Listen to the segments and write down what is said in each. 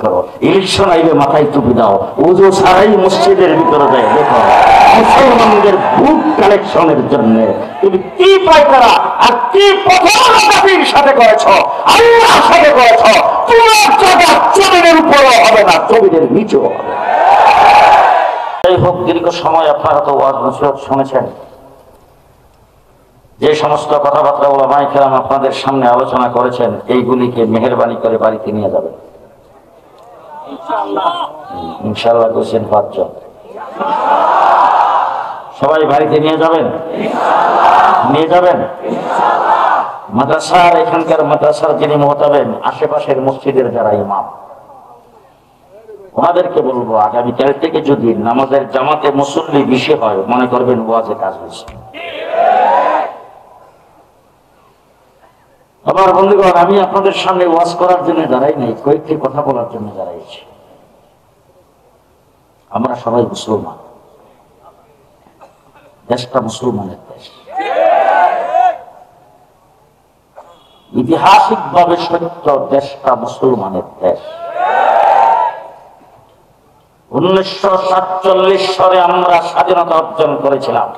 করো, ইলেকশন আইলে মাথায় টুপি দাও, ওজু ছাড়াই মসজিদের ভিতরে যায় দেখো মুসলমানদের ভোট কালেকশনের জন্য তুমি কি পায়তারা আর কি প্রথমের সাথে করেছ, আল্লাহর সাথে করেছ। তোমার জায়গা জমিনের উপরও হবে না, জমিনের নিচেও হবে। যাই হোক, দীর্ঘ সময় আপনারা তো ওয়াজ নসিহত শুনেছেন। যে সমস্ত কথাবার্তা ওলামায়ে কেরাম আপনাদের সামনে আলোচনা করেছেন, এইগুলিকে মেহেরবানি করে বাড়িতে নিয়ে যাবেন ইনশাআল্লাহ। কোশ্চেন 5 জন সবাই বাড়িতে নিয়ে যাবেন, নিয়ে যাবেন। মাদ্রাসার এখানকার মাদ্রাসার যিনি মোহতাবেন, আশেপাশের মসজিদের যারা ইমাম, ওনাদেরকে বলবো আগামীকাল থেকে যদি নামাজের জামাতে মুসল্লি বেশি হয়, মনে করবেন ওয়াজে কাজ হয়েছে। আমার বন্ধুগণ, আমি আপনাদের সামনে ওয়াজ করার জন্য দাঁড়াই নাই, কয়েকটি কথা বলার জন্য দাঁড়াইছি। আমরা সবাই মুসলমান, দেশটা মুসলমানের দেশ। ঐতিহাসিক ভাবে সত্য, দেশটা মুসলমানের দেশ। 1947 সালে আমরা স্বাধীনতা অর্জন করেছিলাম।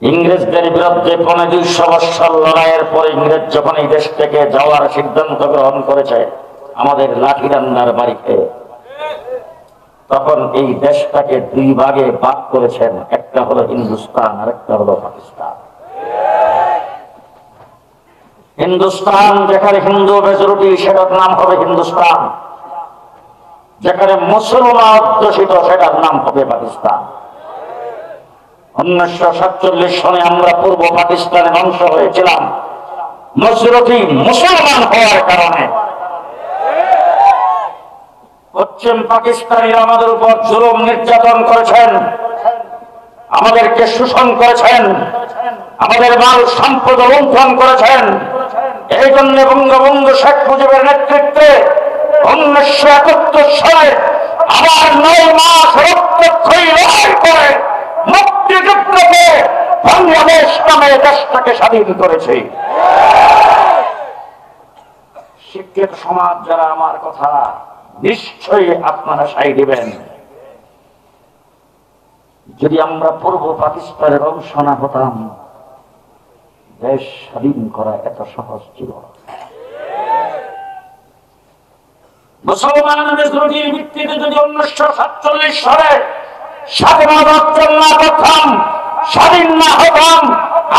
ইংরেজদের বিরুদ্ধে 200 বছর লড়াইয়ের পরে ইংরেজ যখন এই দেশ থেকে যাওয়ার সিদ্ধান্ত গ্রহণ করেছে আমাদের লাঠি রান্নার বাড়িতে, তখন এই দেশটাকে 2 ভাগে ভাগ করেছেন। একটা হলো হিন্দুস্তান আর একটা হলো পাকিস্তান। হিন্দুস্তান যেখানে হিন্দু মেজরিটি, সেটার নাম হবে হিন্দুস্তান। যেখানে মুসলমান অধ্যুষিত, সেটার নাম হবে পাকিস্তান। 1947 সনে আমরা পূর্ব পাকিস্তানের অংশ হয়েছিলাম মেজরিটি মুসলমান হওয়ার কারণে। পশ্চিম পাকিস্তানিরা আমাদের উপর জুলুম নির্যাতন করেছেন, আমাদেরকে শোষণ করেছেন, আমাদের মাল সম্পদ লুণ্ঠন করেছেন। এই জন্য বঙ্গবন্ধু শেখ মুজিবের নেতৃত্বে 1971 সালে আবার 9 মাস রক্তক্ষয়ী লড়াই করে মুক্তিযুদ্ধকে বাংলাদেশ নামে দেশটাকে স্বাধীন করেছে। শিক্ষিত সমাজ যারা আমার কথা নিশ্চয়ই আপনারা সাই দিবেন, যদি আমরা পূর্ব পাকিস্তানের অংশ না হতাম, দেশ স্বাধীন করা এত সহজ ছিল না। মুসলমানদের মেজরিটির ভিত্তিতে যদি 1947 সালে স্বাধীনতা অর্জন না করতাম, স্বাধীন না হতাম,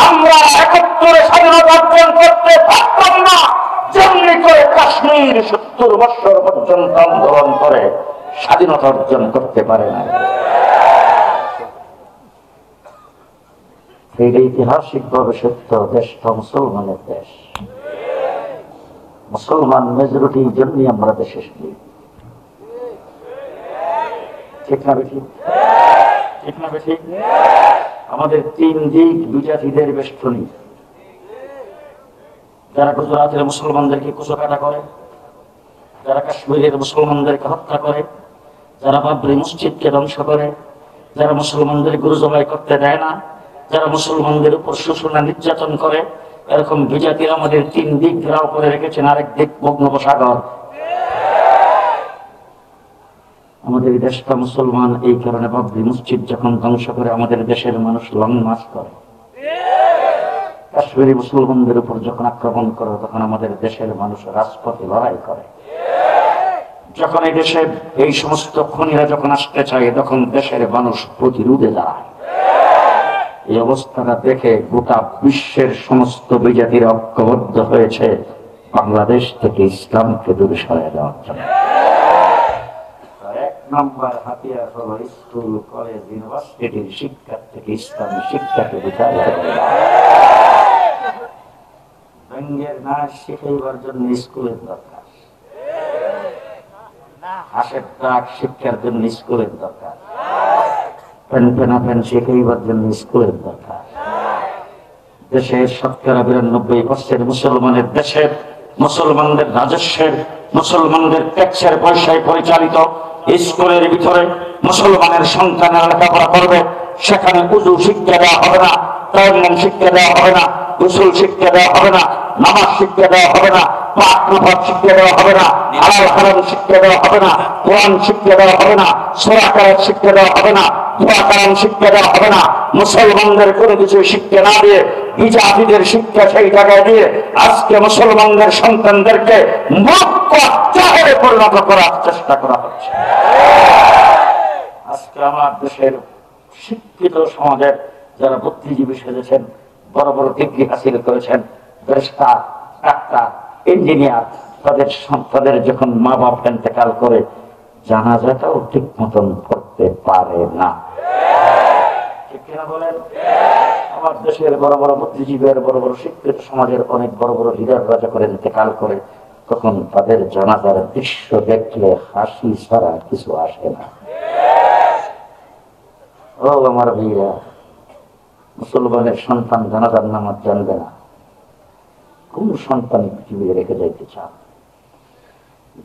আমরা 71 স্বাধীনতা অর্জন করতে পারতাম না। যেমনি করে কাশ্মীর 70 বছর পর্যন্ত আন্দোলন করে স্বাধীনতা অর্জন করতে পারে না। এই ঐতিহাসিক ভাবে সত্য, দেশটা মুসলমানের দেশ। মুসলমান মেজরিটির জন্যই আমরা দেশে এসেছি। ঠিক না বেশি? ঠিক না বেশি? আমাদের 3 দিক বিজাতিদের বেষ্টনী। যারা গুজরাটের মুসলমানদেরকে কুচকাটা করে, যারা কাশ্মীরের মুসলমানদেরকে হত্যা করে, যারা বাবরি মসজিদকে ধ্বংস করে, যারা মুসলমানদের গরু জবাই করতে দেয় না, যারা মুসলমানদের উপর শোষণ নির্যাতন করে, এরকম বিজাতিরা আমাদের 3 দিক ঘেরাও করে রেখেছেন। আরেক দিক বঙ্গোপসাগর। আমাদের দেশটা মুসলমান, এই কারণে বাবরি মসজিদ যখন ধ্বংস করে আমাদের দেশের মানুষ লং মার্চ করে। কাশ্মীরি মুসলমানদের উপর যখন আক্রমণ করে তখন আমাদের দেশের মানুষ রাজপথে লড়াই করে। যখন এই দেশে এই সমস্ত খুনিরা যখন আসতে চায় তখন দেশের মানুষ প্রতিরোধে দাঁড়ায়। এই অবস্থাটা দেখে গোটা বিশ্বের সমস্ত বিজাতিরা ঐক্যবদ্ধ হয়েছে বাংলাদেশ থেকে ইসলামকে দূরে সরিয়ে দেওয়ার জন্য। 1 নম্বর হাতিয়ার হলো স্কুল, কলেজ, ইউনিভার্সিটির শিক্ষা থেকে ইসলামী শিক্ষাকে বিতাড়িত করে দেওয়া। ব্যঙ্গের নাচ শিখাইবার জন্য স্কুলের দরকার, হাসের ডাক শিক্ষার জন্য স্কুলের দরকার, পেন শিখাইবার জন্য স্কুলের দরকার। দেশের 92% মুসলমানের দেশের, মুসলমানদের রাজস্বের, মুসলমানদের ট্যাক্সের পয়সায় পরিচালিত স্কুলের ভিতরে মুসলমানের সন্তানেরা লেখাপড়া করবে। সেখানে উজু শিক্ষা দেওয়া হবে না, তায়াম্মুম শিক্ষা দেওয়া হবে না, গোসল শিক্ষা দেওয়া হবে না, নামাজ শিক্ষা দেওয়া হবে না, পাক নামাজ শিক্ষা দেওয়া হবে না, হালাল হারাম শিক্ষা দেওয়া হবে না, কোরআন শিক্ষা দেওয়া হবে না, সূরা কারাত শিক্ষা দেওয়া হবে না, দোয়া কালাম শিক্ষা দেওয়া হবে না। মুসলমানদের কোনো কিছু শিক্ষা না দিয়ে বিজাতিদের শিক্ষা সেই জায়গায় দিয়ে আজকে মুসলমানদের সন্তানদেরকে মূর্খ জাহেলে পরিণত করার চেষ্টা করা হচ্ছে। আজকে আমার দেশের শিক্ষিত সমাজের যারা বুদ্ধিজীবী সেজেছেন, বড় বড় ডিগ্রি হাসিল করেছেন, ব্যারিস্টার, ডাক্তার, ইঞ্জিনিয়ার, তাদের যখন মা বাপ ইন্তেকাল করে জানাজাটাও ঠিক মতন করতে পারে না। ঠিক কিনা বলেন? আমার দেশের বড় বড় বুদ্ধিজীবীর, বড় বড় শিক্ষিত সমাজের অনেক বড় বড় লিডাররা যখন ইন্তেকাল করে তখন তাদের জানাজার দৃশ্য দেখলে হাসি ছাড়া কিছু আসে না। ও আমার ভাইরা, মুসলমানের সন্তান জানাজার নামাজ জানবে না, কোন সন্তান পৃথিবীতে রেখে যাইতে চান?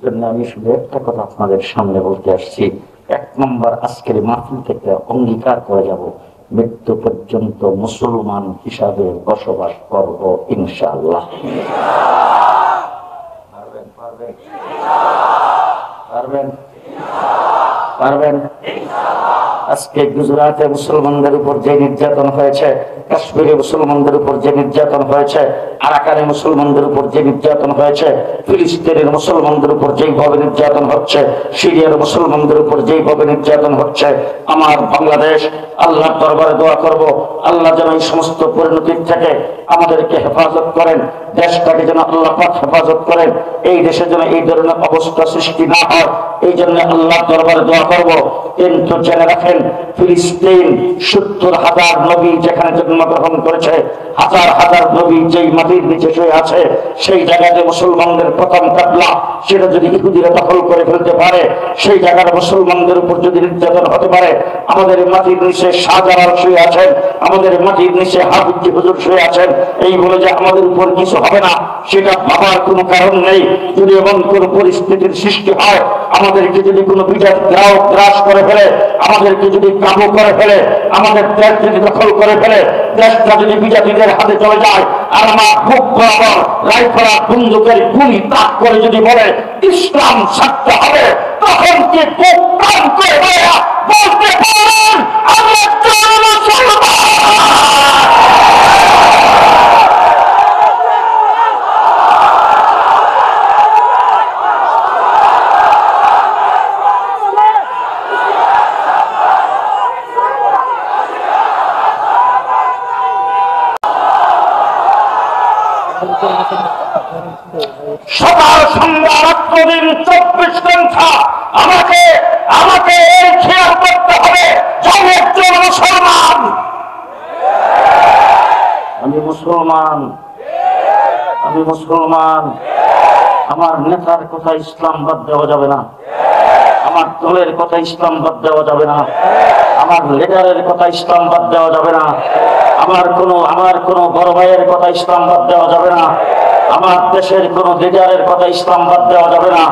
জন্য আমি শুধু একটা কথা আপনাদের সামনে বলতে আসছি। 1 নম্বর, আজকের মাহফিল থেকে অঙ্গীকার করে যাব, মৃত্যু পর্যন্ত মুসলমান হিসাবে বসবাস করব ইনশাআল্লাহ। পারবেন? পারবেন? পারবেন? পারবেন? আজকে গুজরাটে মুসলমানদের উপর যে নির্যাতন হয়েছে, কাশ্মীরে মুসলমানদের উপর যে নির্যাতন হয়েছে, আরাকানে মুসলমানদের উপর যে নির্যাতন হয়েছে, ফিলিস্তিনের মুসলমানদের উপর যেইভাবে নির্যাতন হচ্ছে, সিরিয়ার মুসলমানদের উপর যেইভাবে নির্যাতন হচ্ছে, আমার বাংলাদেশ আল্লাহর দরবারে দোয়া করব, আল্লাহ যেন এই সমস্ত পরিণতির থেকে আমাদেরকে হেফাজত করেন, দেশটাকে যেন আল্লাহ পাক হেফাজত করেন, এই দেশে যেন এই ধরনের অবস্থা সৃষ্টি না হয়, এই জন্য আল্লাহর দরবারে দোয়া করব। কিন্তু জেনে রাখেন, ফিলিস্তিন 70,000 নবী যেখানে জন্মগ্রহণ করেছে, হাজার হাজার নবী যেই মাটির নিচে শুয়ে আছে, সেই জায়গাতে মুসলমানদের প্রথম কাবলা সেটা যদি ইহুদিরা দখল করে ফেলতে পারে, সেই জায়গার মুসলমানদের উপর যদি নির্যাতন হতে পারে, আমাদের মাটির নিচে শাহজালাল শুয়ে আছেন, আমাদের মাটির নিচে হাফিজ হুজুর শুয়ে আছেন, এই বলে যে আমাদের উপর কিছু হবে না সেটা ভাবার কোনো কারণ নেই। যদি এমন কোন পরিস্থিতির সৃষ্টি হয়, আমাদেরকে যদি কোনো বিজাত গ্রাস করে ফেলে, আমাদেরকে যদি কাবু করে ফেলে, আমাদের দেশ যদি দখল করে ফেলে, দেশটা যদি বিজাতিদের হাতে চলে যায়, আর আমার বুক বরাবর রাইফেল বন্দুকের গুলি তাক করে যদি বলে ইসলাম ছাড়তে হবে, তখন কি বুক টান করে বলতে পারেন আমি একজন মুসলমান? সকাল সন্ধ্যা রাত্র দিন 24 ঘন্টা আমাকে এই খেয়াল করতে হবে যে আমি একজন মুসলমান। আমি মুসলমান, আমি মুসলমান। আমার নেতার কথা ইসলাম বাদ দেওয়া যাবে না, আমার দলের কথা ইসলাম বাদ দেওয়া যাবে না, আমার লিডারের কথা ইসলাম বাদ দেওয়া যাবে না, আমার কোনো বড় ভাইয়ের কথা ইসলাম বাদ দেওয়া যাবে না, আমার দেশের কোন লিডারের কথা ইসলাম বাদ দেওয়া যাবে না।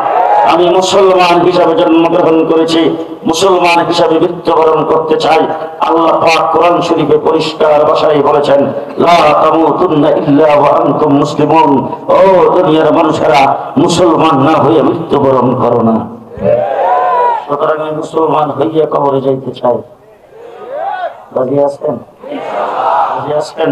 আমি মুসলমান হিসাবে জন্মগ্রহণ করেছি, মুসলমান হিসাবে মৃত্যুবরণ করতে চাই। আল্লাহ পাক কোরআন শরীফে পরিষ্কার ভাষায় বলেছেন, লা তামুতুন্না ইল্লা ওয়া আনতুম মুসলিমুন। ও দুনিয়ার মানুষেরা, মুসলমান না হয়ে মৃত্যুবরণ করো না। সুতরাং আমি মুসলমান হইয়া কবরে যাইতে চাই। রাজি আছেন? রাজি আছেন?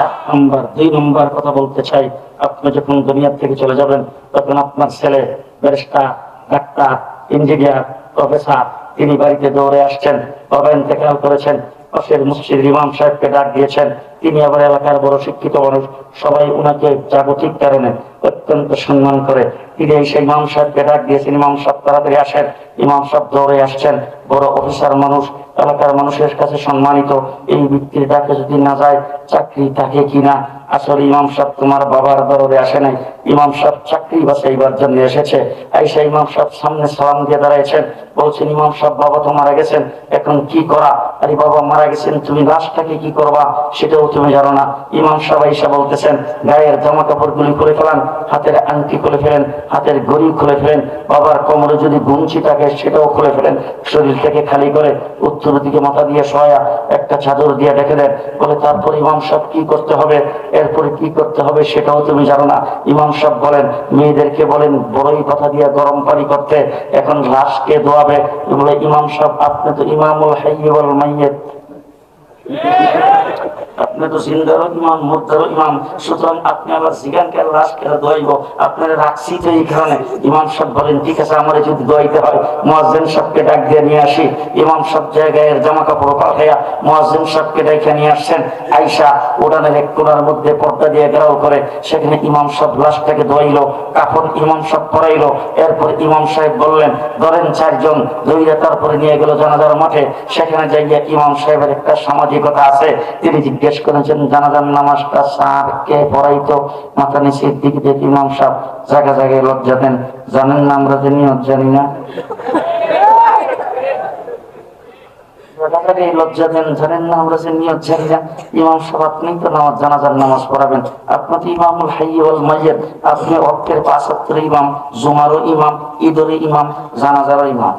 1 নম্বর। 2 নম্বর কথা বলতে চাই, আপনি যখন দুনিয়া থেকে চলে যাবেন তখন আপনার ছেলে ব্যারিস্টার, ডাক্তার, ইঞ্জিনিয়ার, প্রফেসর, তিনি বাড়িতে দৌড়ে আসছেন, বাবা ইন্তেকাল করেছেন, পাশের মসজিদের ইমাম সাহেবকে ডাক দিয়েছেন, তিনি আবার এলাকার বড় শিক্ষিত মানুষ, সবাই উনাকে জাগতিক কারণে অত্যন্ত সম্মান করে। তিনি সেই ইমাম সাহেবকে ডাক দিয়েছেন, ইমাম সাহেব তাড়াতাড়ি আসেন। ইমাম সাহেব দৌড়ে আসছেন, বড় অফিসার মানুষ, এলাকার মানুষের কাছে সম্মানিত। এই ব্যক্তির ডাকে যদি না যায়, চাকরি থাকে কিনা? আসলে ইমাম সাহেব তোমার বাবার দরবারে আসে নাই, ইমাম সাহেব চাকরি বাছাইবার জন্য এসেছে। আইসা ইমাম সাহেব সামনে সালাম দিয়ে দাঁড়াইছেন, বলছেন, ইমাম সাহেব বাবা তো মারা গেছেন, এখন কি করা? আরে বাবা মারা গেছেন, তুমি লাশটাকে কি করবা সেটাও তুমি জানো না। ইমাম সাহেব আইসা বলতেছেন, গায়ের জামা কাপড় গুলি খুলে ফেলান, হাতের আংটি খুলে ফেলেন, হাতের ঘড়ি খুলে ফেলেন, বাবার কোমরে যদি গুঞ্চি থাকে সেটাও খুলে ফেলেন, শরীর থেকে খালি করে উত্তর দিকে মাথা দিয়ে শোয়া একটা চাদর দিয়ে ডেকে দেন, বলে তারপর ইমাম সাহেব কি করতে হবে, এরপরে কি করতে হবে সেটাও তুমি জানো না। ইমাম সাহেব বলেন, মেয়েদেরকে বলেন বড়ই কথা দিয়ে গরম পানি করতে, এখন লাশকে ধোয়াবে। বলে ইমাম সাহেব আপনি তো ইমামুল হাইয়্যি ওয়াল মাইয়্যিত, আপনি তো জিন্দারও ইমাম মুর্দারও ইমাম, সুতরাং আপনি আবার জিগানকে লাশ কেন দোয়াইব, আপনারা রাখছি তো এই কারণে। ইমাম সাহেব বলেন ঠিক আছে, আমার যদি দোয়াইতে হয় মুয়াজ্জিন সাহেবকে ডাক দিয়ে নিয়ে আসি। ইমাম সাহেব জায়গায় জামা কাপড় পাঠাইয়া মুয়াজ্জিন সাহেবকে ডেকে নিয়ে আসছেন। আইসা উঠানের এক কোণার মধ্যে পর্দা দিয়ে ঘেরাও করে সেখানে ইমাম সাহেব লাশটাকে ধোয়াইলো, কাফন ইমাম সাহেব পরাইলো। এরপর ইমাম সাহেব বললেন ধরেন চারজন, ধইরা তারপরে নিয়ে গেল জানাজার মাঠে। সেখানে যাইয়া ইমাম সাহেবের একটা সামাজিকতা আছে, তিনি জিজ্ঞেস করেছেন জানাজার নামাজটা স্যার কে পড়াইতো? মাথা নিচের দিকে দেখি ইমাম সাহেব জায়গা জায়গায় লজ্জা দেন, জানেন না আমরা যে নিয়ত জানি না, লজ্জা দেন, জানেন না আমরা যে নিয়ত জানি না। ইমাম সাহেব আপনি তো নামাজ জানাজার নামাজ পড়াবেন, আপনি তো ইমামুল হাইয়্যি ওয়াল মাইয়্যিত, আপনি অক্টের ৫ ওয়াক্তের ইমাম, জুমারও ইমাম, ঈদেরও ইমাম, জানাজারও ইমাম।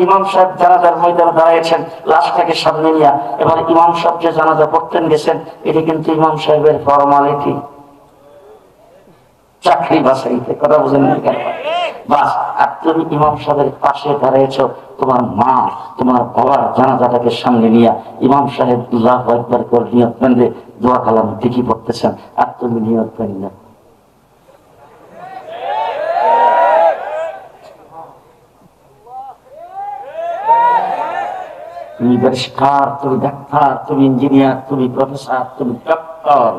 ইমাম সাহেব জানাজার ময়দানে দাঁড়িয়েছেন, লাশটাকে সামনে নিয়ে। এবার ইমাম সাহেব যে জানাজা পড়তেন গেছেন, এটি কিন্তু ইমাম সাহেবের ফরমালিটি, চাকরি বাসাইতে, কথা বুঝেন না কেন? বাস, আর তুমি ইমাম সাহেবের পাশে দাঁড়িয়েছ, তোমার মা তোমার বাবার জানাজাটাকে সামনে নিয়ে ইমাম সাহেব আল্লাহু আকবার করে নিয়ত বাঁধে দোয়া কালাম ঠিকই পড়তেছেন, আর তুমি নিয়ত বাঁধি না। তুমি পরিষ্কার, তুমি ডাক্তার, তুমি ইঞ্জিনিয়ার, তুমি প্রফেসর, তুমি ডক্টর,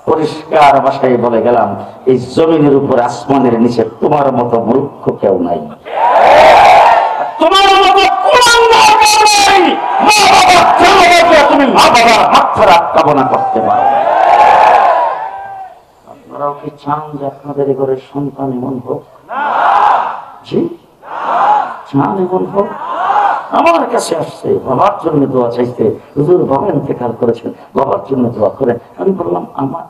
পরিষ্কার ভাষায় বলে গেলাম এই জমিনের উপর আসমানের নিচে তোমার মতো মূর্খ কেউ নাই, তোমার মতো তুমি মা বাবার মাগফিরাত কামনা করতে পারো। আপনারাও কি চান যে আপনাদের ঘরের সন্তান এমন হোক? জি চান এমন হোক? আমার কাছে আসছে বাবার জন্য দোয়া চাইতে, হুজুর বাবা ইন্তেকাল করেছেন, বাবার জন্য দোয়া করেন। আমি বললাম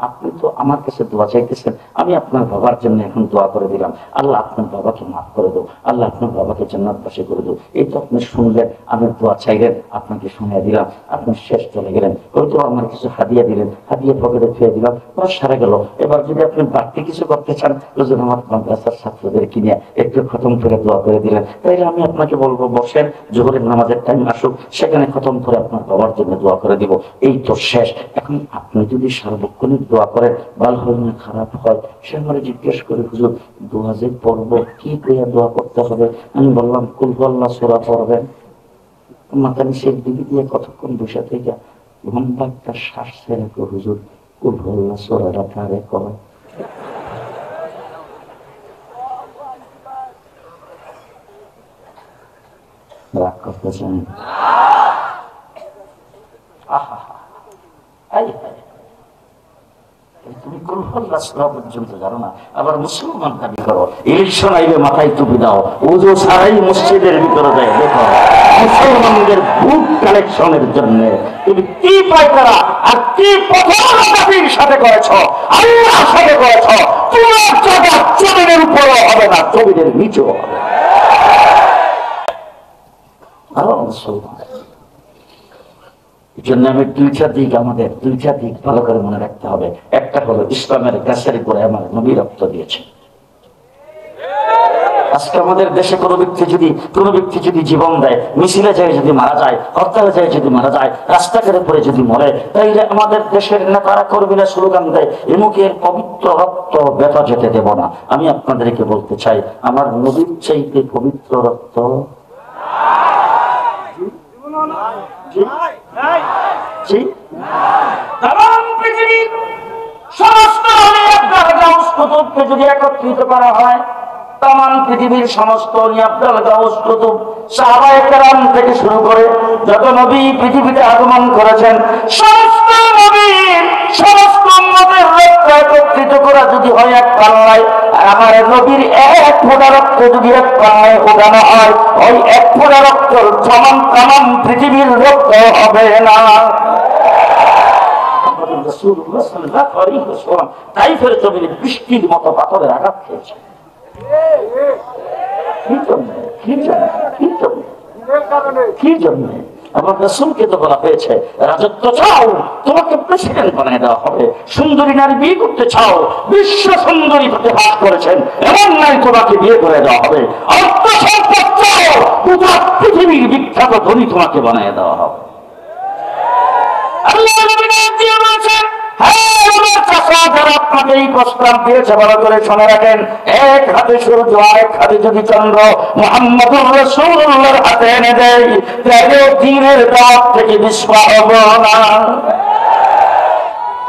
আপনি তো আমার কাছে দোয়া চাইতেছেন, আমি আপনার বাবার জন্য এখন দোয়া করে দিলাম, আল্লাহ আপনার বাবাকে মাফ করে দেবো, আল্লাহ আপনার বাবাকে জান্নাতবাসী করে দেবো। এই তো আপনি শুনলেন, আমি দোয়া চাইলেন, আপনাকে শুনিয়ে দিলাম, আপনি শেষ চলে গেলেন, হয়তো আমার কিছু হাদিয়া দিলেন, হাদিয়া পকেটে ফিরে দিলাম, সারা গেল। এবার যদি আপনি বাড়তি কিছু করতে চান, হুজুর আমার মাদ্রাসার ছাত্রদের কিনে একটু খতম করে দোয়া করে দিলেন, তাইলে আমি আপনাকে বলবো বসেন, জোহরের নামাজের টাইম আসুক, সেখানে খতম করে আপনার বাবার জন্য দোয়া করে দিব, এই তো শেষ। এখন আপনি যদি সার্বক্ষণিক দোয়া করেন, ভালো হয় না খারাপ হয়, সে আমার জিজ্ঞেস করে হুজুর দোয়া যে পড়বো কি কইয়া দোয়া করতে হবে? আমি বললাম কুল আল্লাহ সূরা পড়বেন। মাথা নিচের দিকে দিয়ে কতক্ষণ বসে থেকে লম্বা একটা শ্বাস ছেড়ে হুজুর কুল আল্লাহ সূরাটা কারে কয়? রাগ করতেছেন? তুমি পর্যন্ত জানো না, আবার মুসলমান দাবি করো। ইলেকশন আইলে মাথায় টুপি দাও, ওজো ছাড়াই মসজিদের ভিতরে যায়। দেখো মুসলমানদের ভোট কালেকশনের জন্য তুমি কি পায়তারা আর কি প্রথমের সাথে করেছ, আল্লাহর সাথে করেছ। তোমার জায়গা জমিনের উপরও হবে না, জমিনের নিচেও হবে। এই জন্য আমি দুইটা দিক, আমাদের দুইটা দিক ভালো করে মনে রাখতে হবে। একটা হলো ইসলামের গাছের উপরে আমার নবী রক্ত দিয়েছে। আজকে আমাদের দেশে কোনো ব্যক্তি যদি জীবন দেয়, মিছিলে যায় যদি মারা যায়, হরতালে যায় যদি মারা যায়, রাস্তাঘাটে পরে যদি মরে, তাইলে আমাদের দেশের নেতারা কর্মীরা স্লোগান দেয় এমুকের পবিত্র রক্ত ব্যথা যেতে দেব না। আমি আপনাদেরকে বলতে চাই, আমার নবীর চাইতে পবিত্র রক্ত পৃথিবীর সমস্ত যদি একত্রিত করা হয়, তাম পৃথিবীর সমস্ত আব্দুল গাউস কুতুব সাহাবায়ে কেরাম থেকে শুরু করে যত নবী পৃথিবীতে আগমন করেছেন, সমস্ত নবীর সমস্ত উম্মতের রক্ত একত্রিত করা যদি হয় এক পাল্লায়, আর আমার নবীর এক ফোঁটা রক্ত যদি এক পাল্লায় ওঠানো হয়, ওই এক ফোঁটা রক্ত সমান তাম পৃথিবীর রক্ত হবে না। রাসূলুল্লাহ সাল্লাল্লাহু আলাইহি ওয়াসাল্লাম তাইফের জমিনে বৃষ্টির মতো পাথরের আঘাত খেয়েছে। কি জন্য কি জন্য কি জন্য কি জন্য? আমার রাসূলকে তো বলা হয়েছে রাজত্ব চাও, তোমাকে প্রেসিডেন্ট বানিয়ে দেওয়া হবে। সুন্দরী নারী বিয়ে করতে চাও, বিশ্ব সুন্দরী প্রতিভাস করেছেন এমন নারী তোমাকে বিয়ে করে দেওয়া হবে। অর্থ সম্পদ চাও, গোটা পৃথিবীর বিখ্যাত ধনী তোমাকে বানিয়ে দেওয়া হবে। আল্লাহ নবী বলেছেন, আপনাকে এই প্রস্তাব দিয়েছে, ভালো করে শুনে রাখেন। এক হাতে সূর্য, আরেক হাতে যদি চন্দ্র মুহাম্মদুর রাসূলুল্লাহর হাতে এনে দেয়, তাহলে দিনের দাওয়াত থেকে বিস্ফোরণ হবে না।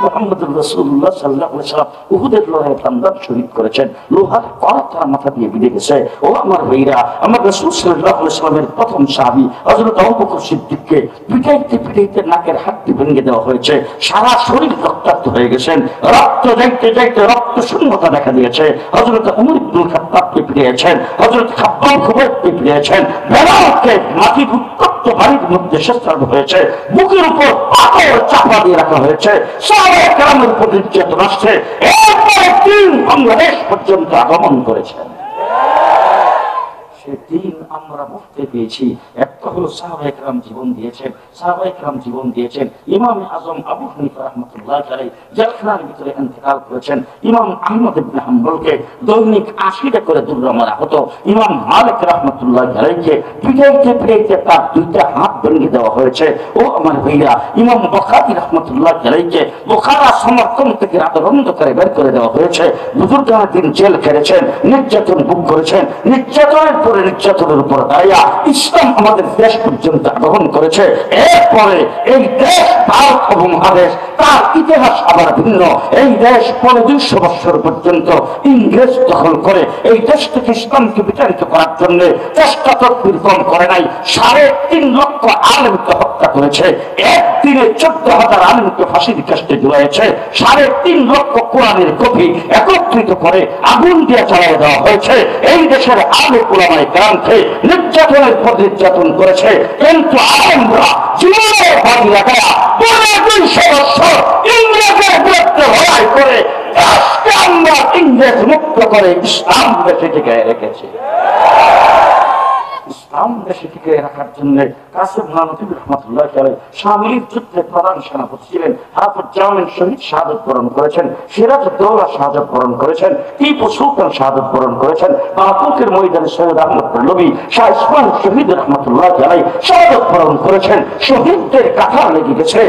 মুহাম্মদুর রাসূলুল্লাহ সাল্লাল্লাহু আলাইহি ওয়াসাল্লাম উহুদের লড়াইয়ে প্রাণদান শহীদ করেছেন, লোহার কড়া তার মাথা দিয়ে বিঁধে গেছে। ও আমার ভাইরা, আমার রাসূল সাল্লাল্লাহু আলাইহি ওয়াসাল্লামের প্রথম সাহাবী হযরত আবু বকর সিদ্দিককে পিটাইতে পিটাইতে নাকের হাড়টি ভেঙে দেওয়া হয়েছে, সারা শরীর রক্তাক্ত হয়ে গেছেন, রক্ত যাইতে যাইতে রক্ত শূন্যতা দেখা দিয়েছে। হযরত ওমর ইবনুল খাত্তাবকে পিটিয়েছেন, হযরত খাব্বাব খুবাইবকে পিটিয়েছেন, বেলালকে মাটির উত্তপ্ত বাড়ির মধ্যে শেষরান হয়েছে, বুকের উপর পাথর চাপা দিয়ে রাখা হয়েছে, সাহাবায়ে কেরামের উপর নির্যাতন আসছে। এরপরে দিন বাংলাদেশ পর্যন্ত আগমন করেছেন। সেদিন আমরা বুঝতে পেরেছি, একটা হলো সাহাবায়ে কেরাম জীবন দিয়েছেন, সাহাবায়ে কেরাম জীবন দিয়েছেন। ইমাম আজম আবু হানিফা রাহমাতুল্লাহ আলাইহি জেলখানার ভিতরে ইন্তেকাল করেছেন। ইমাম আহমদ ইবনে হাম্বলকে দৈনিক 80টা করে দুর্রা মারা হতো। ইমাম মালিক রাহমাতুল্লাহ আলাইহিকে পিটাইতে পিটাইতে তার দুইটা হাত ভেঙে দেওয়া হয়েছে। ও আমার ভাইরা, ইমাম বুখারী রাহমাতুল্লাহ আলাইহিকে বুখারা সমর্থন থেকে রাতবন্ধ করে বের করে দেওয়া হয়েছে। বুজুর্গানা দিন জেল খেটেছেন, নির্যাতন ভোগ করেছেন। নির্যাতনের নির্যাতনের উপর দাঁড়িয়ে ইসলাম আমাদের দেশ পর্যন্ত আগমন করেছে। এরপরে এই দেশ ভারত উপমহাদেশ, তার ইতিহাস আবার ভিন্ন। এই দেশ 200 বছর পর্যন্ত ইংরেজ দখল করে এই দেশ থেকে ইসলামকে বিতাড়িত করার জন্য চেষ্টা তদবির কম করে নাই। 3.5 লক্ষ আলেমকে হত্যা করেছে, একদিনে 14,000 আলেমকে ফাঁসির কাস্টে ঝুলাইছে। 3.5 লক্ষ কোরআনের কপি একত্রিত করে আগুন দিয়ে চালিয়ে দেওয়া হয়েছে। এই দেশের আলেম উলামায়ে কেরামকে নির্যাতনের পর নির্যাতন করেছে, কিন্তু আলেমরা জীবনে বাজি লাগায়া 200 বছর ইংরেজের বিরুদ্ধে লড়াই করে দেশকে আমরা ইংরেজ মুক্ত করে ইসলাম দেশে টিকিয়ে রেখেছে। ইসলাম দেশে টিকিয়ে রাখার জন্য কাসেম নানভী রাহমাতুল্লাহ আলাইহি শামিলির যুদ্ধের প্রধান সেনাপতি ছিলেন। হাফেজ জামিল শহীদ শাহাদাত বরণ করেছেন, সিরাজউদ্দৌলা শাহাদাত বরণ করেছেন, টিপু সুলতান শাহাদাত বরণ করেছেন, বাহাতুকের ময়দানে সৈয়দ আহমদ পল্লবী, শাহ ইসমাইল শহীদ রাহমাতুল্লাহ আলাইহি শাহাদাত বরণ করেছেন। শহীদদের কাতার লেগে গেছে।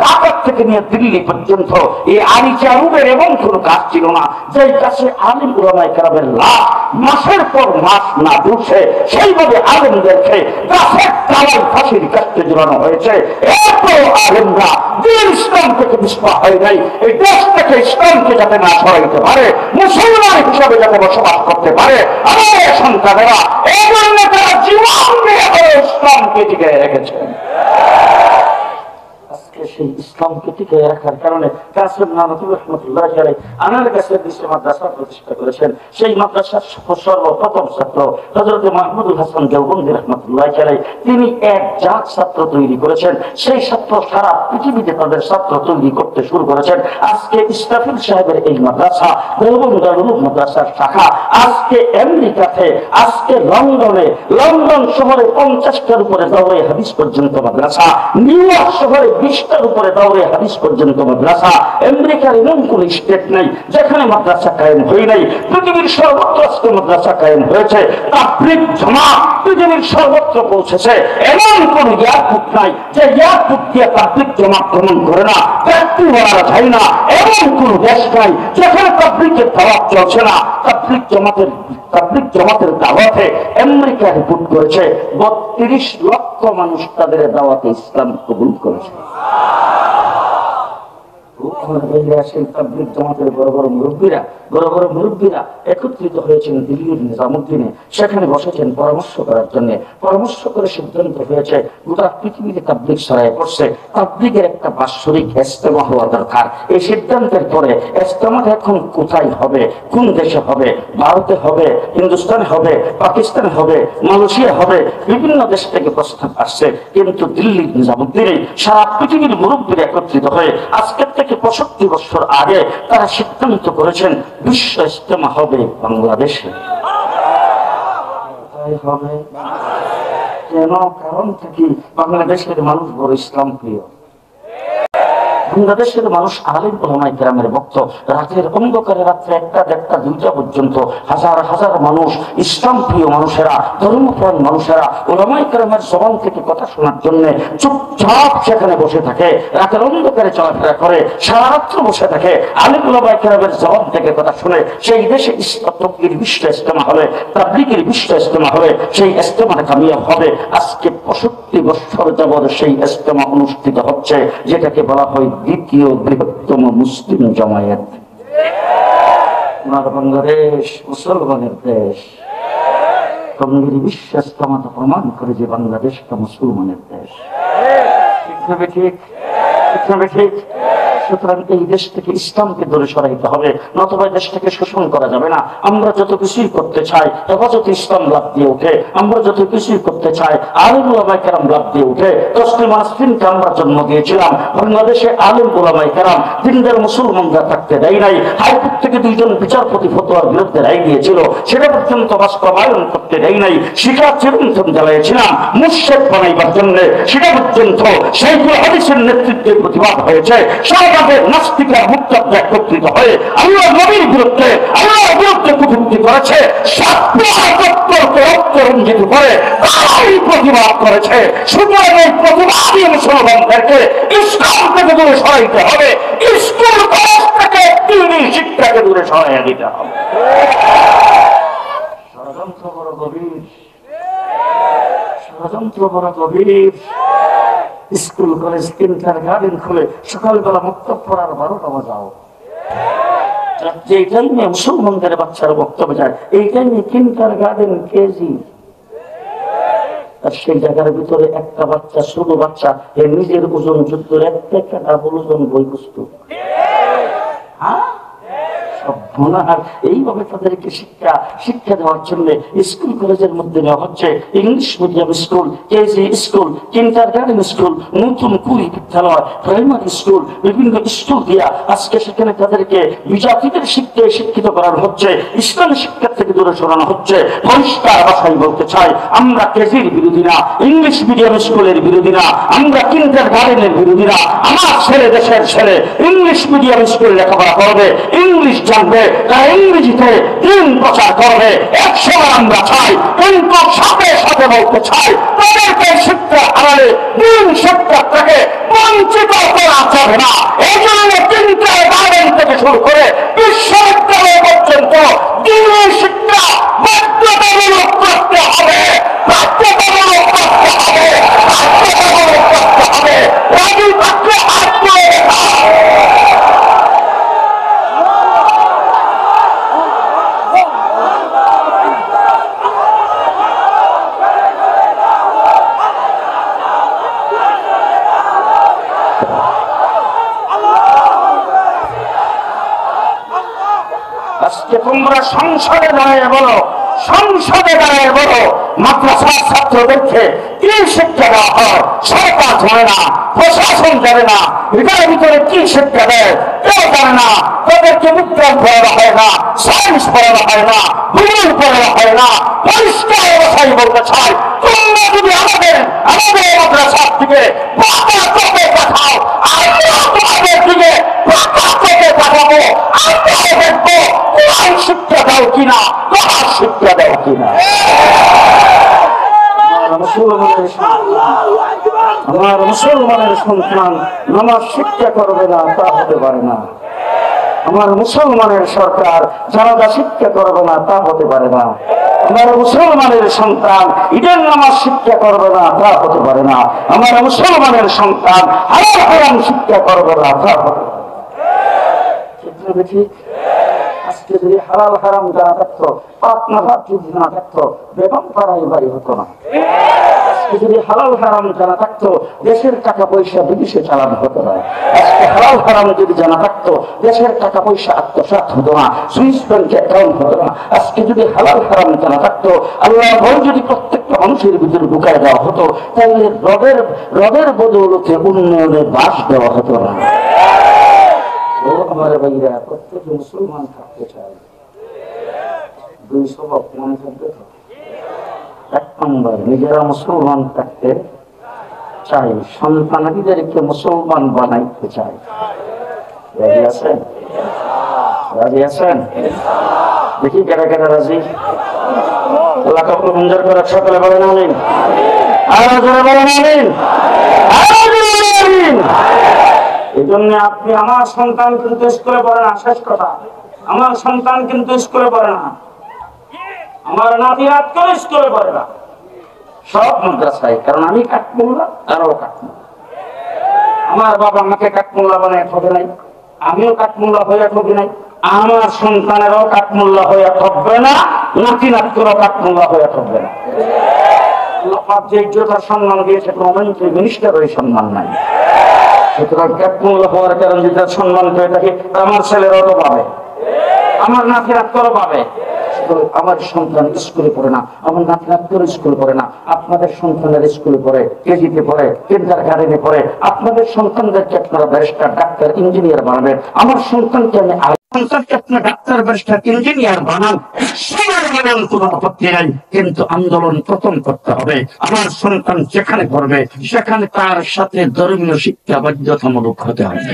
ঢাকা থেকে নিয়ে দিল্লি পর্যন্ত এই আরিচা রুবের এমন কোনো কাজ ছিল না যেই কাছে আলিম উলামায়ে কেরামের লাশ মাসের পর মাস না দুষে সেইভাবে আলেমদেরকে গাছের তলায় ফাঁসির কাস্টে ঝুলানো হয়েছে। এরপর আলেমরা দিন ইসলাম থেকে বিস্ফোরণ হয় নাই। এই দেশ থেকে ইসলামকে যাতে না সরাইতে পারে, মুসলমান হিসাবে যাতে বসবাস করতে পারে আমাদের সন্তানেরা, এই জন্য তারা জীবন দিয়ে ইসলামকে টিকিয়ে রেখেছেন। সেই ইসলামকে টিকিয়ে রাখার কারণে কাসেম নানভী রাহমাতুল্লাহ আলাইহি আনার কাছে দেশে মাদ্রাসা প্রতিষ্ঠা করেছেন। সেই মাদ্রাসার সর্বপ্রথম ছাত্র হযরত মাহমুদুল হাসান দেওবন্দি রাহমাতুল্লাহ আলাইহি, তিনি এক জাত ছাত্র তৈরি করেছেন। সেই ছাত্র সারা পৃথিবীতে তাদের ছাত্র তৈরি করতে শুরু করেছেন। আজকে ইসরাফিল সাহেবের এই মাদ্রাসা দেওবন্দ দারুল মাদ্রাসার শাখা আজকে আমেরিকাতে, আজকে লন্ডনে, লন্ডন শহরে 50টার উপরে দাওরায়ে হাদিস পর্যন্ত মাদ্রাসা, নিউ ইয়র্ক শহরে 20টার উপরে দাওরায়ে হাদিস পর্যন্ত মাদ্রাসা। আমেরিকার এমন কোন স্টেট নাই যেখানে মাদ্রাসা কায়েম হয় নাই। পৃথিবীর সর্বত্র আজকে মাদ্রাসা কায়েম হয়েছে। তাবলীগ জামাত পৃথিবীর সর্বত্র পৌঁছেছে। এমন কোন এয়ারপোর্ট নাই যে এয়ারপোর্ট দিয়ে তাবলীগ জামাত ভ্রমণ করে না, ব্যক্তি বলা যায় না। এমন কোন দেশ নাই যেখানে তাবলীগের দাওয়াত চলছে না। তাবলীগ জামাতের দাওয়াতে আমেরিকা রিপোর্ট করেছে 32 লক্ষ মানুষ তাদের দাওয়াতে ইসলাম কবুল করেছে। সেই তাবলীগ জামাতের বড় বড় মুরব্বীরা একত্রিত হয়েছেন দিল্লির নিজামুদ্দিনে। সেখানে বসেছেন পরামর্শ করার জন্য। পরামর্শ করে সিদ্ধান্ত হয়েছে গোটা পৃথিবীতে তাবলীগ ছড়ায় পড়ছে, তাবলীগের একটা বাৎসরিক ইজতেমা হওয়া দরকার। এই সিদ্ধান্তের পরে ইজতেমাটা এখন কোথায় হবে, কোন দেশে হবে? ভারতে হবে, হিন্দুস্তানে হবে, পাকিস্তানে হবে, মালয়েশিয়া হবে, বিভিন্ন দেশ থেকে প্রস্তাব আসছে। কিন্তু দিল্লির নিজামুদ্দিনে সারা পৃথিবীর মুরব্বীরা একত্রিত হয়ে আজকের থেকে 65 বছর আগে তারা সিদ্ধান্ত করেছেন বিশ্ব ইজতেমা হবে বাংলাদেশে। কোথায় হবে? কেন? কারণ কি? বাংলাদেশের মানুষ বড় ইসলাম প্রিয়। বাংলাদেশের মানুষ আলিম ওলামায়ে কেরামের ভক্ত। রাতের অন্ধকারে রাত্রে 1টা 1:30 2টা পর্যন্ত হাজার হাজার মানুষ, ইসলাম প্রিয় মানুষেরা, ধর্মপ্রাণ মানুষেরা ওলামায়ে কেরামের জবান থেকে কথা শোনার জন্য চুপচাপ সেখানে বসে থাকে। রাতের অন্ধকারে চলাফেরা করে, সারা রাত্র বসে থাকে, আলিম ওলামায়ে কেরামের জবান থেকে কথা শুনে। সেই দেশে তকবীর বিশ্ব ইজতেমা হবে, তাবলীগের বিশ্ব ইজতেমা হবে, সেই ইজতেমাটা কামিয়াব হবে। আজকে 65 বছর যাবত সেই ইজতেমা অনুষ্ঠিত হচ্ছে, যেটাকে বলা হয় দ্বিতীয় বৃহত্তম মুসলিম জামায়াত। আমার বাংলাদেশ মুসলমানের দেশ। টঙ্গীর বিশ্ব ইজতেমাটা প্রমাণ করে যে বাংলাদেশটা মুসলমানের দেশ। ঠিক হবে? ঠিক হবে? ঠিক। সুতরাং এই দেশ থেকে ইসলামকে দূরে সরাইতে হবে, নতুবা দেশ থেকে শোষণ করা যাবে না। আমরা যত কিছুই করতে চাই হেফাজতে ইসলাম লাভ দিয়ে উঠে, আমরা যত কিছুই করতে চাই আলিম ওলামায়ে কেরাম লাভ দিয়ে উঠে। তসলিমা নাসরিনকে আমরা জন্ম দিয়েছিলাম, বাংলাদেশে আলিম ওলামায়ে কেরাম দিনদার মুসলমানরা থাকতে দেয় নাই। হাইকোর্ট থেকে 2 জন বিচারপতি ফতোয়ার বিরুদ্ধে রায় দিয়েছিল, সেটা পর্যন্ত বাস্তবায়ন করতে দেয় নাই। শিখা চিরন্তন জ্বালিয়েছিলাম মুর্শেদ বানাইবার জন্য, সেটা পর্যন্ত শাইখুল হাদিসের নেতৃত্বে প্রতিবাদ হয়েছে। নাস্তিকরা মুক্তাব্দা একত্রিত হয়ে আল্লাহ নবীর বিরুদ্ধে, আল্লাহর বিরুদ্ধে কটূক্তি করেছে, রঞ্জিত করে প্রতিবাদ করেছে। সুতরাং এই প্রতিবাদী মুসলমানদেরকে ইসলাম থেকে দূরে সরাইতে হবে, স্কুল কলেজ থেকে দিনী শিক্ষাকে দূরে সরাইয়া দিতে হবে। ষড়যন্ত্র বড় গভীর, ষড়যন্ত্র বড় গভীর। স্কুল কলেজ কিন্ডার গার্ডেন খুলে সকালবেলা বক্তব্য পড়ার 12টা বাজাও। যে টাইমে মুসলমানদের বাচ্চারা বক্তব্য যায়, এই টাইমে কিন্ডার গার্ডেন কেজি। আর সেই জায়গার ভিতরে একটা বাচ্চা, ছোট বাচ্চা, এর নিজের ওজন যুদ্ধের একটা ডাবল ওজন বই পুস্তক। এইভাবে তাদেরকে শিক্ষা দেওয়ার জন্য স্কুল কলেজের মধ্যে নেওয়া হচ্ছে English medium school, KG school, kindergarten school, নতুন কুড়ি বিদ্যালয়, প্রাইমারি স্কুল, বিভিন্ন স্কুল দিয়া আজকে সেখানে তাদেরকে বিজাতিদের শিক্ষিত করানো হচ্ছে, ইসলামী শিক্ষা থেকে দূরে সরানো হচ্ছে। পরিষ্কার ভাষায় বলতে চাই, আমরা কেজির বিরোধী না, ইংলিশ মিডিয়াম স্কুলের বিরোধী না, আমরা কিন্ডারগার্টেনের বিরোধী না। আমার ছেলে, দেশের ছেলে ইংলিশ মিডিয়াম স্কুল লেখাপড়া করবে, ইংলিশ জানবে, তারা ইংরেজিতে দিন প্রচার করবে, 100বার আমরা চাই। কিন্তু সাথে সাথে বলতে চাই, তাদেরকে শিক্ষা হারালে দিন শিক্ষা থেকে বঞ্চিত করা যাবে না। এই জন্য কিন্ডারগার্টেন থেকে শুরু করে বিশ্ববিদ্যালয় পর্যন্ত দিনী শিক্ষা বাধ্যতামূলক করতে হবে, বাধ্যতামূলক করতে হবে, বাধ্যতামূলক করতে হবে। রাজি থাকলে আজকে তোমরা সংসদে দাঁড়িয়ে বলো, সংসদে দাঁড়িয়ে বলো, মাদ্রাসার ছাত্রদেরকে কি শিক্ষা দেওয়া হয় সরকার জানে না, প্রশাসন জানে না। এটার ভিতরে কি শিক্ষা দেয় কেউ জানে না। তাদেরকে বিজ্ঞান পড়ানো হয় না, সায়েন্স পড়ানো হয় না, ভূগোল পড়ানো হয় না। পরিষ্কার ভাষায় বলতে চাই, তোমরা যদি আমাদের মাদ্রাসার দিকে পাতা থেকে পাঠাও, আমরা তোমাদের দিকে পাতা থেকে পাঠাবো। আমরা দেখবো কোরআন শিক্ষা দাও কিনা, কোরআন শিক্ষা দাও কিনা। আমার মুসলমানের সন্তান নামাজ শিক্ষা করবে না, তা হতে পারে না। আমার মুসলমানের সরকার জানাজা শিক্ষা করবে না, তা হতে পারে না। আমার মুসলমানের সন্তান ঈদের নামাজ শিক্ষা করবে না, তা হতে পারে না। আমার মুসলমানের সন্তান হালাল হারাম শিক্ষা করবে না, তা হতে পারে। ঠিক আজকে যদি হালাল হারাম জানা থাকতো, পাক না ভাত যদি না থাকতো, বেগম পাড়ায় বাড়ি হতো না। আজকে যদি হালাল হারাম জানা থাকতো, দেশের টাকা পয়সা বিদেশে চালানো হতো না। আজকে হালাল হারাম যদি জানা থাকতো, দেশের টাকা পয়সা আত্মসাৎ হতো না, সুইস ব্যাংকে অ্যাকাউন্ট হতো না। আজকে যদি হালাল হারাম জানা থাকতো, আল্লাহ ভয় যদি প্রত্যেকটা মানুষের ভিতরে ঢুকায় দেওয়া হতো, তাহলে রবের বদৌলতে উন্নয়নের বাস দেওয়া হতো না। আমার ভাইরা প্রত্যেক মুসলমান থাকতে চায়, 2 স্বভাব মনে থাকবে তো। এক নম্বর, নিজেরা মুসলমান থাকতে চাই, সন্তানাদিদেরকে মুসলমান বানাইতে চাই। রাজি আছেন? রাজি আছেন? দেখি কেরা কেরা রাজি। আল্লাহ কবুল মঞ্জুর করে, সকলে বলেন আমিন। আরো জোরে বলেন আমিন। আরো জোরে বলেন আমিন। এই জন্য আপনি, আমার সন্তান কিন্তু স্কুলে পড়ে না, শেষ কথা, আমার সন্তান কিন্তু স্কুলে পড়ে না, আমার নাতি রাত করে স্কুলে পড়ে না, সব মাদ্রাসায়। কারণ আমি কাঠমোল্লা, তারাও কাঠমোল্লা। আমার বাবা আমাকে কাঠমোল্লা বানায় ঠকে নাই, আমিও কাঠমোল্লা হয়ে ঠকি নাই, আমার সন্তানেরও কাঠমোল্লা হয়ে ঠকবে না, নাতি নাতকেরও কাঠমোল্লা হয়ে ঠকবে না। যে ইজ্জতার সম্মান দিয়েছে কোনো মন্ত্রী মিনিস্টার ওই সম্মান নাই। সুতরাং কাঠমোল্লা হওয়ার কারণ যদি সম্মান পেয়ে থাকে, আমার ছেলেরাও তো পাবে, আমার নাতি নাতকেরও পাবে। আমার সন্তান স্কুলে পড়ে না, আমার নাতি নাতকেরও স্কুলে পড়ে না, আপনাদের সন্তানের স্কুলে পড়ে, কেজিতে পড়ে, কিন্ডারগার্টেনে পড়ে। আপনাদের সন্তানদেরকে আপনারা ব্যারিস্টার, ডাক্তার, ইঞ্জিনিয়ার বানাবেন। আমার সন্তানকে আমি সন্তানকে আপনার ডাক্তার, ব্যারিস্টার, ইঞ্জিনিয়ার বানান, সবার বানান, কোনো আপত্তি নাই। কিন্তু আন্দোলন প্রথম করতে হবে। আমার সন্তান যেখানে পড়বে সেখানে তার সাথে ধর্মীয় শিক্ষা বাধ্যতামূলক হতে হবে।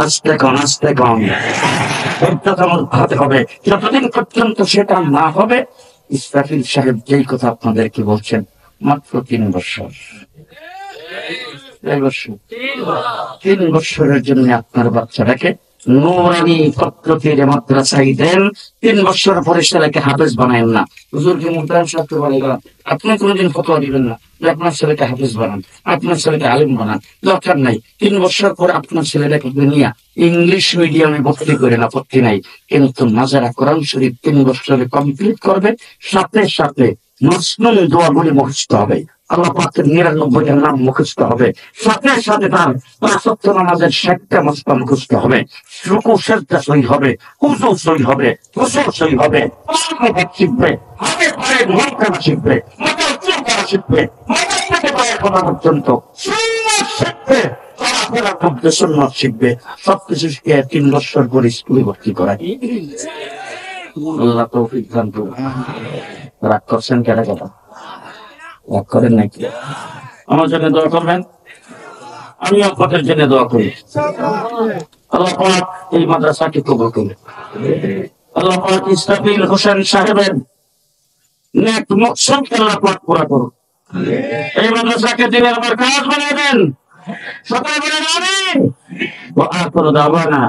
আস্তে কম আস্তে কম বাধ্যতামূলক হতে হবে। যতদিন পর্যন্ত সেটা না হবে, ইসরাফিল সাহেব যেই কথা আপনাদেরকে বলছেন, মাত্র 3 বছর, 3 বছরের জন্য আপনার বাচ্চাটাকে নুরানি পদ্ধতির মাদ্রাসায় দেন। 3 বছর পরে ছেলেকে হাফেজ বানায়েন না। হুজুরকে মুহতারাম সাহেব বলেন, আপনি কোনোদিন ফতোয়া দিবেন না যে আপনার ছেলেকে হাফেজ বানান, আপনার ছেলেকে আলিম বানান, দরকার নাই। 3 বছর পরে আপনার ছেলেটাকে নিয়ে ইংলিশ মিডিয়ামে ভর্তি করেন, আপত্তি নাই। কিন্তু মাজারা কোরআন শরীফ 3 বছরে কমপ্লিট করবে, সাথে সাথে মাসনুন দোয়াগুলি মুখস্থ হবে, আল্লাহ পাকের 99টা নাম মুখস্থ হবে, সাথে সাথে তার 5 ওয়াক্ত নামাজের 60টা মাসলা মুখস্থ হবে, রুকু সিজদা সহি হবে, ওযু সহি হবে, গোসল সহি হবে, পাক শিখবে, হাতে পায়ে মুখখানা শিখবে, মাথা উঁচু করা শিখবে, মাথা থেকে পায়ের কথা পর্যন্ত সুন্নাত শিখবে, চলাফেরার মধ্যে সুন্নাত শিখবে। সবকিছু শিখে 3 বছর পরে স্কুলে ভর্তি করায়। আল্লাহ তৌফিক দান করুন। রাগ করছেন কেন? কথা রাগ করেন নাকি? আমার জন্য দোয়া করবেন, আমি আপনাদের জন্য দোয়া করি। আল্লাহ পাক এই মাদ্রাসাকে কবুল করুন। আল্লাহ পাক ইসরাফিল হোসেন সাহেবের নেক মকসদকে আল্লাহ পাক পুরা করুন। এই মাদ্রাসাকে দিনের আমার কাজ বানিয়ে দেন। সকলে বলেন আমিন। ওয়া আখিরু দাওয়ানা